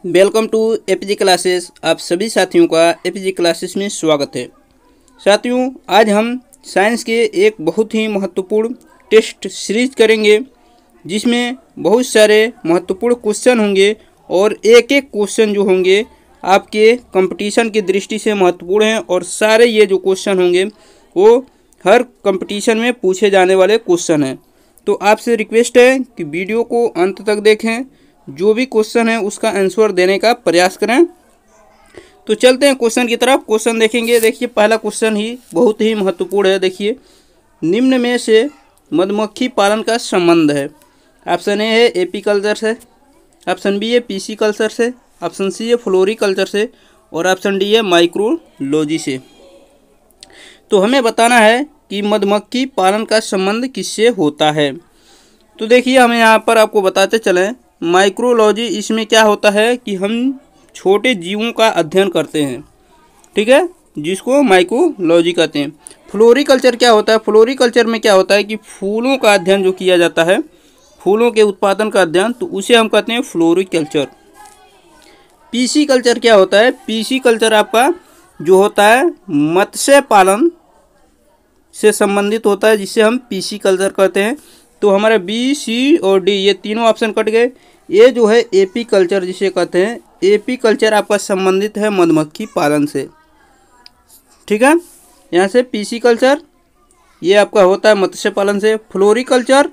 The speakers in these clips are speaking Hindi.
Welcome to APG classes. आप सभी साथियों का एपीजी क्लासेस में स्वागत है। साथियों, आज हम साइंस के एक बहुत ही महत्वपूर्ण टेस्ट सीरीज करेंगे जिसमें बहुत सारे महत्वपूर्ण क्वेश्चन होंगे और एक एक क्वेश्चन जो होंगे आपके कंपटीशन की दृष्टि से महत्वपूर्ण हैं और सारे ये जो क्वेश्चन होंगे वो हर कंपटीशन में पूछे जाने वाले क्वेश्चन हैं। तो आपसे रिक्वेस्ट है कि वीडियो को अंत तक देखें, जो भी क्वेश्चन है उसका आंसर देने का प्रयास करें। तो चलते हैं क्वेश्चन की तरफ। क्वेश्चन देखेंगे। देखिए, पहला क्वेश्चन ही बहुत ही महत्वपूर्ण है। देखिए, निम्न में से मधुमक्खी पालन का संबंध है। ऑप्शन ए है एपीकल्चर से, ऑप्शन बी है पीसी कल्चर से, ऑप्शन सी है फ्लोरीकल्चर से और ऑप्शन डी है माइक्रोलॉजी से। तो हमें बताना है कि मधुमक्खी पालन का संबंध किससे होता है। तो देखिए, हम यहाँ पर आपको बताते चलें, माइक्रोलॉजी इसमें क्या होता है कि हम छोटे जीवों का अध्ययन करते हैं, ठीक है, जिसको माइक्रोलॉजी कहते हैं। फ्लोरीकल्चर क्या होता है? फ्लोरीकल्चर में क्या होता है कि फूलों का अध्ययन जो किया जाता है, फूलों के उत्पादन का अध्ययन, तो उसे हम कहते हैं फ्लोरीकल्चर। पीसी कल्चर क्या होता है? पीसी कल्चर आपका जो होता है मत्स्य पालन से संबंधित होता है, जिसे हम पीसी कल्चर कहते हैं। तो हमारे बी, सी और डी ये तीनों ऑप्शन कट गए। ये जो है एपी कल्चर जिसे कहते हैं, एपी कल्चर आपका संबंधित है मधुमक्खी पालन से, ठीक है। यहाँ से पीसी कल्चर ये आपका होता है मत्स्य पालन से, फ्लोरीकल्चर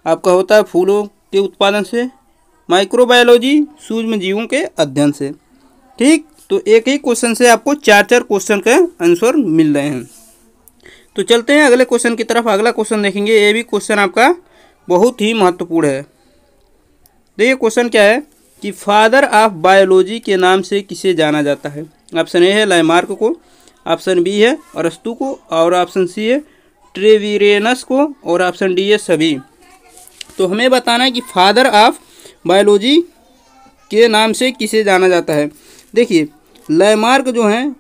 आपका होता है फूलों के उत्पादन से, माइक्रोबायोलॉजी सूक्ष्म जीवों के अध्ययन से, ठीक। तो एक ही क्वेश्चन से आपको चार क्वेश्चन के आंसर मिल रहे हैं। तो चलते हैं अगले क्वेश्चन की तरफ। अगला क्वेश्चन देखेंगे। ये भी क्वेश्चन आपका बहुत ही महत्वपूर्ण है। देखिए, क्वेश्चन क्या है कि फादर ऑफ बायोलॉजी के नाम से किसे जाना जाता है। ऑप्शन ए है लामार्क को, ऑप्शन बी है अरस्तु को और ऑप्शन सी है ट्रेविरेनस को और ऑप्शन डी है सभी। तो हमें बताना है कि फादर ऑफ बायोलॉजी के नाम से किसे जाना जाता है। देखिए, लामार्क जो हैं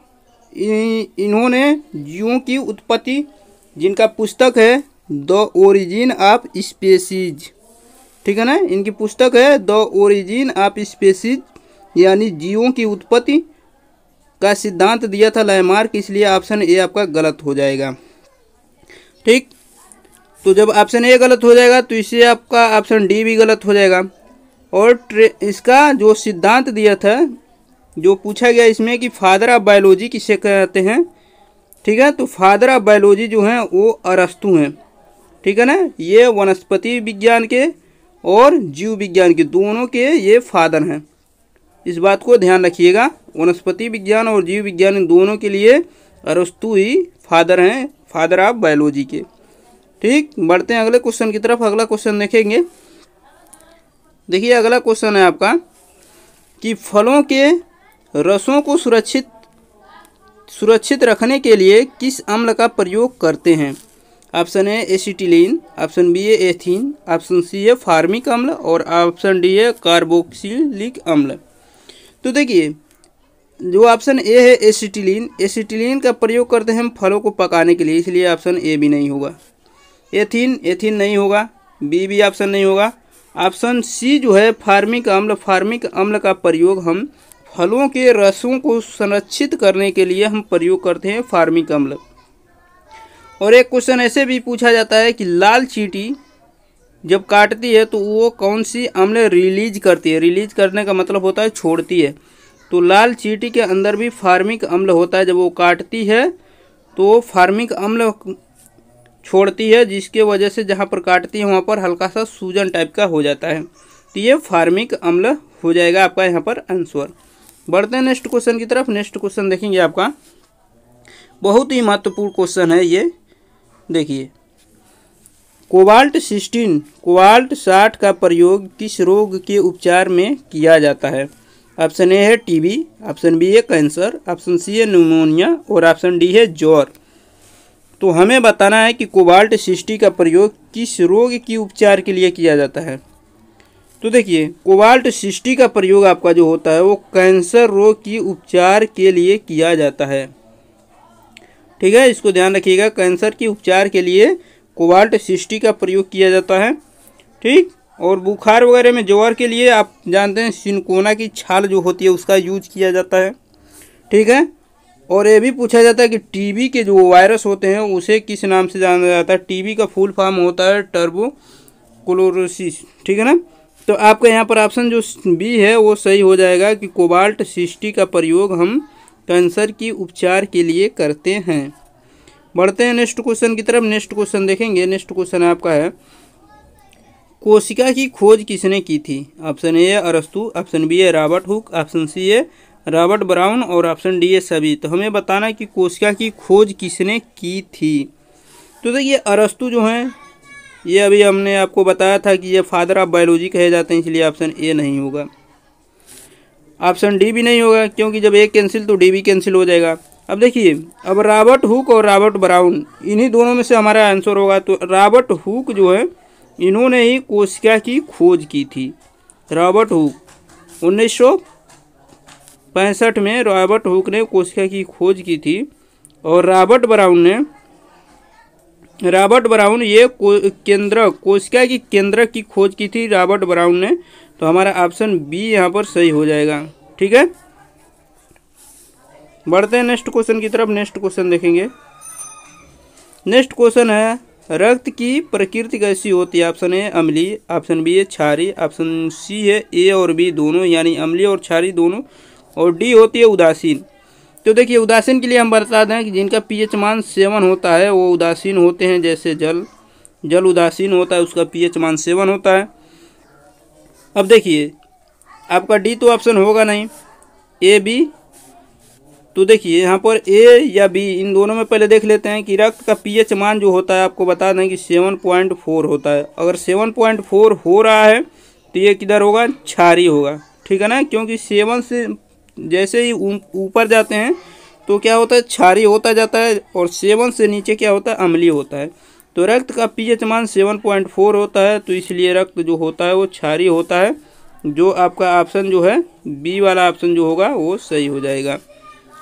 इन्होंने जीवों की उत्पत्ति, जिनका पुस्तक है द ओरिजिन ऑफ स्पीसीज, ठीक है ना, इनकी पुस्तक है द ओरिजिन ऑफ स्पीसीज, यानी जीवों की उत्पत्ति का सिद्धांत दिया था लामार्क, इसलिए ऑप्शन ए आपका गलत हो जाएगा, ठीक। तो जब ऑप्शन ए गलत हो जाएगा तो इससे आपका ऑप्शन डी भी गलत हो जाएगा। और इसका जो सिद्धांत दिया था, जो पूछा गया इसमें कि फादर ऑफ बायोलॉजी किसे कहते हैं, ठीक है, तो फादर ऑफ बायोलॉजी जो हैं वो अरस्तु हैं, ठीक है ना। ये वनस्पति विज्ञान के और जीव विज्ञान के दोनों के ये फादर हैं। इस बात को ध्यान रखिएगा, वनस्पति विज्ञान और जीव विज्ञान इन दोनों के लिए अरस्तु ही फादर हैं, फादर ऑफ बायोलॉजी के, ठीक। बढ़ते हैं अगले क्वेश्चन की तरफ। अगला क्वेश्चन देखेंगे। देखिए, अगला क्वेश्चन है आपका कि फलों के रसों को सुरक्षित रखने के लिए किस अम्ल का प्रयोग करते हैं। Option A acetylene, option B है एथीन, ऑप्शन सी है फार्मिक अम्ल और ऑप्शन डी है कार्बोक्सिलिक अम्ल। तो देखिए, जो ऑप्शन ए है एसिटिलीन, एसिटिलीन का प्रयोग करते हैं हम फलों को पकाने के लिए, इसलिए ऑप्शन ए भी नहीं होगा। एथीन नहीं होगा, बी भी ऑप्शन नहीं होगा। ऑप्शन सी जो है फार्मिक अम्ल का प्रयोग हम फलों के रसों को संरक्षित करने के लिए हम प्रयोग करते हैं फार्मिक अम्ल। और एक क्वेश्चन ऐसे भी पूछा जाता है कि लाल चींटी जब काटती है तो वो कौन सी अम्ल रिलीज करती है। रिलीज करने का मतलब होता है छोड़ती है। तो लाल चींटी के अंदर भी फार्मिक अम्ल होता है, जब वो काटती है तो फार्मिक अम्ल छोड़ती है, जिसके वजह से जहाँ पर काटती है वहाँ पर हल्का सा सूजन टाइप का हो जाता है। तो ये फार्मिक अम्ल हो जाएगा आपका यहाँ पर आंसर। बढ़ते हैं नेक्स्ट क्वेश्चन की तरफ। नेक्स्ट क्वेश्चन देखेंगे आपका, बहुत ही महत्वपूर्ण क्वेश्चन है ये। देखिए, कोबाल्ट 60 का प्रयोग किस रोग के उपचार में किया जाता है। ऑप्शन ए है टीबी, ऑप्शन बी है कैंसर, ऑप्शन सी है न्यूमोनिया और ऑप्शन डी है ज्वर। तो हमें बताना है कि कोबाल्ट 60 का प्रयोग किस रोग के उपचार के लिए किया जाता है। तो देखिए, कोबाल्ट 60 का प्रयोग आपका जो होता है वो कैंसर रोग की उपचार के लिए किया जाता है, ठीक है, इसको ध्यान रखिएगा। कैंसर के उपचार के लिए कोबाल्ट 60 का प्रयोग किया जाता है, ठीक। और बुखार वगैरह में ज्वर के लिए आप जानते हैं सिनकोना की छाल जो होती है उसका यूज किया जाता है। ठीक है। और ये भी पूछा जाता है कि टीबी के जो वायरस होते हैं उसे किस नाम से जाना जाता है। टीबी का फुल फॉर्म होता है टर्बोक्लोरोसिस। ठीक है ना। तो आपका यहाँ पर ऑप्शन जो बी है वो सही हो जाएगा कि कोबाल्ट 60 का प्रयोग हम कैंसर की उपचार के लिए करते हैं। बढ़ते हैं नेक्स्ट क्वेश्चन की तरफ। नेक्स्ट क्वेश्चन देखेंगे। नेक्स्ट क्वेश्चन आपका है कोशिका की खोज किसने की थी। ऑप्शन ए है अरस्तु, ऑप्शन बी है रॉबर्ट हुक, ऑप्शन सी है रॉबर्ट ब्राउन और ऑप्शन डी है सभी। तो हमें बताना है कि कोशिका की खोज किसने की थी। तो देखिए अरस्तु जो हैं ये अभी हमने आपको बताया था कि ये फादर ऑफ बायोलॉजी कहे जाते हैं, इसलिए ऑप्शन ए नहीं होगा। ऑप्शन डी भी नहीं होगा क्योंकि जब ए कैंसिल तो डी भी कैंसिल हो जाएगा। अब देखिए अब रॉबर्ट हुक और रॉबर्ट ब्राउन इन्हीं दोनों में से हमारा आंसर होगा। तो रॉबर्ट हुक जो है इन्होंने ही कोशिका की खोज की थी। रॉबर्ट हुक 1965 में रॉबर्ट हुक ने कोशिका की खोज की थी और रॉबर्ट ब्राउन ये कोशिका की केंद्रक की खोज की थी रॉबर्ट ब्राउन ने। तो हमारा ऑप्शन बी यहाँ पर सही हो जाएगा। ठीक है। बढ़ते हैं नेक्स्ट क्वेश्चन की तरफ। नेक्स्ट क्वेश्चन देखेंगे। नेक्स्ट क्वेश्चन है रक्त की प्रकृति कैसी होती है। ऑप्शन ए अम्लीय, ऑप्शन बी है क्षारीय, ऑप्शन सी है ए और बी दोनों यानी अम्लीय और क्षारीय दोनों, और डी होती है उदासीन। तो देखिए उदासीन के लिए हम बता दें कि जिनका पीएच मान 7 होता है वो उदासीन होते हैं। जैसे जल उदासीन होता है, उसका पीएच मान 7 होता है। अब देखिए आपका डी तो ऑप्शन होगा नहीं, ए बी। तो देखिए यहाँ पर ए या बी इन दोनों में पहले देख लेते हैं कि रक्त का पीएच मान जो होता है आपको बता दें कि 7.4 होता है। अगर 7.4 हो रहा है तो ये किधर होगा, क्षारीय होगा। ठीक है ना, क्योंकि 7 से जैसे ही ऊपर जाते हैं तो क्या होता है, क्षारीय होता जाता है, और 7 से नीचे क्या होता है, अम्लीय होता है। तो रक्त का पीएच मान 7.4 होता है, तो इसलिए रक्त जो होता है वो क्षारीय होता है। जो आपका ऑप्शन जो है बी वाला ऑप्शन जो होगा वो सही हो जाएगा।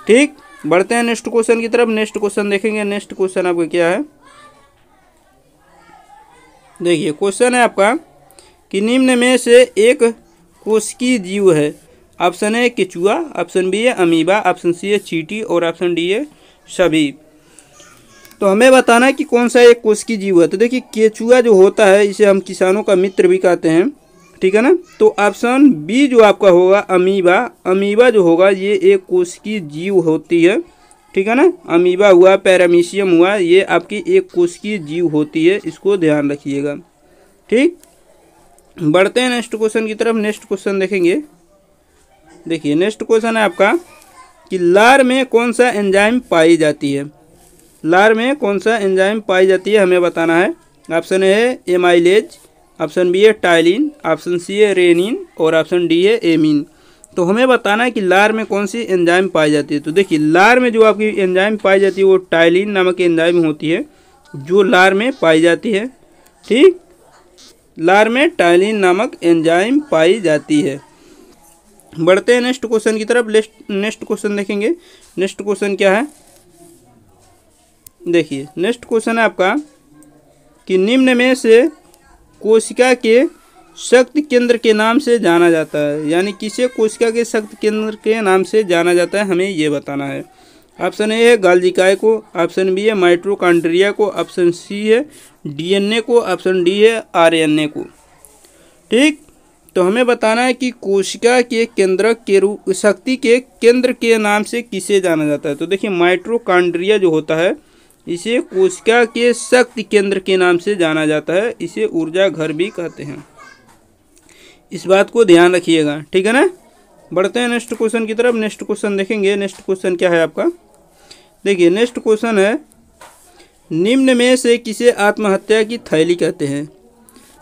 ठीक। बढ़ते हैं नेक्स्ट क्वेश्चन की तरफ। नेक्स्ट क्वेश्चन देखेंगे। नेक्स्ट क्वेश्चन आपका क्या है, देखिए क्वेश्चन है आपका कि निम्न में से एक कोशिकीय जीव है। ऑप्शन ए केचुआ, ऑप्शन बी है अमीबा, ऑप्शन सी है चींटी और ऑप्शन डी है सभी। तो हमें बताना है कि कौन सा एक कोशिकीय जीव है। तो देखिए केचुआ जो होता है इसे हम किसानों का मित्र भी कहते हैं। ठीक है ना। तो ऑप्शन बी जो आपका होगा अमीबा जो होगा ये एक कोशिकीय जीव होती है। ठीक है ना। अमीबा हुआ, पैरामीशियम हुआ, ये आपकी एक कोशिकीय जीव होती है, इसको ध्यान रखिएगा। ठीक। बढ़ते हैं नेक्स्ट क्वेश्चन की तरफ। नेक्स्ट क्वेश्चन देखेंगे। देखिए नेक्स्ट क्वेश्चन है आपका कि लार में कौन सा एंजाइम पाई जाती है। लार में कौन सा एंजाइम पाई जाती है हमें बताना है। ऑप्शन ए है एमाइलेज, ऑप्शन बी है टाइलिन, ऑप्शन सी है रेनिन और ऑप्शन डी है एमीन। तो हमें बताना है कि लार में कौन सी एंजाइम पाई जाती है। तो देखिए लार में जो आपकी एंजाइम पाई जाती है वो टाइलिन नामक एंजाइम होती है जो लार में पाई जाती है। ठीक। लार में टाइलिन नामक एंजाइम पाई जाती है। बढ़ते हैं नेक्स्ट क्वेश्चन की तरफ। नेक्स्ट क्वेश्चन देखेंगे। नेक्स्ट क्वेश्चन क्या है, देखिए नेक्स्ट क्वेश्चन है आपका कि निम्न में से कोशिका के शक्ति केंद्र के नाम से जाना जाता है, यानी किसे कोशिका के शक्ति केंद्र के नाम से जाना जाता है हमें ये बताना है। ऑप्शन ए है गाल्गी काय को, ऑप्शन बी है माइटोकॉन्ड्रिया को, ऑप्शन सी है डीएनए को, ऑप्शन डी है आरएनए को। ठीक। तो हमें बताना है कि कोशिका के केंद्र के रूप शक्ति के केंद्र के नाम से किसे जाना जाता है। तो देखिए माइटोकॉन्ड्रिया जो होता है इसे कोशिका के शक्ति केंद्र के नाम से जाना जाता है, इसे ऊर्जा घर भी कहते हैं। इस बात को ध्यान रखिएगा। ठीक है ना। बढ़ते हैं नेक्स्ट क्वेश्चन की तरफ। नेक्स्ट क्वेश्चन देखेंगे। नेक्स्ट क्वेश्चन क्या है आपका, देखिए नेक्स्ट क्वेश्चन है निम्न में से किसे आत्महत्या की थैली कहते हैं।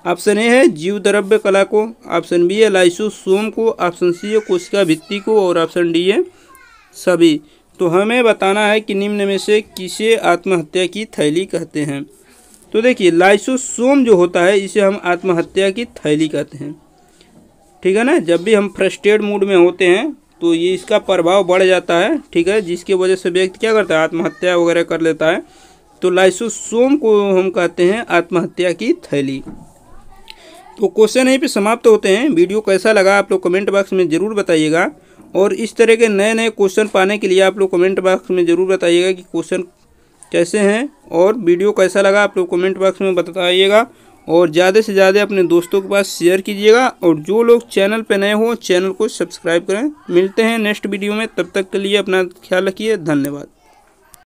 ऑप्शन ए है जीव द्रव्य कला को, ऑप्शन बी है लाइसोसोम को, ऑप्शन सी है कोशिका भित्ति को और ऑप्शन डी है सभी। तो हमें बताना है कि निम्न में से किसे आत्महत्या की थैली कहते हैं। तो देखिए लाइसोसोम जो होता है इसे हम आत्महत्या की थैली कहते हैं। ठीक है ना। जब भी हम फ्रस्ट्रेटेड मूड में होते हैं तो ये इसका प्रभाव बढ़ जाता है। ठीक है। जिसकी वजह से व्यक्ति क्या करता है, आत्महत्या वगैरह कर लेता है। तो लाइसोसोम को हम कहते हैं आत्महत्या की थैली। तो क्वेश्चन यहीं पे समाप्त होते हैं। वीडियो कैसा लगा आप लोग कमेंट बॉक्स में ज़रूर बताइएगा, और इस तरह के नए नए क्वेश्चन पाने के लिए आप लोग कमेंट बॉक्स में ज़रूर बताइएगा कि क्वेश्चन कैसे हैं, और वीडियो कैसा लगा आप लोग कमेंट बॉक्स में बताइएगा, और ज़्यादा से ज़्यादा अपने दोस्तों के पास शेयर कीजिएगा, और जो लोग चैनल पे नए हो चैनल को सब्सक्राइब करें। मिलते हैं नेक्स्ट वीडियो में, तब तक के लिए अपना ख्याल रखिए। धन्यवाद।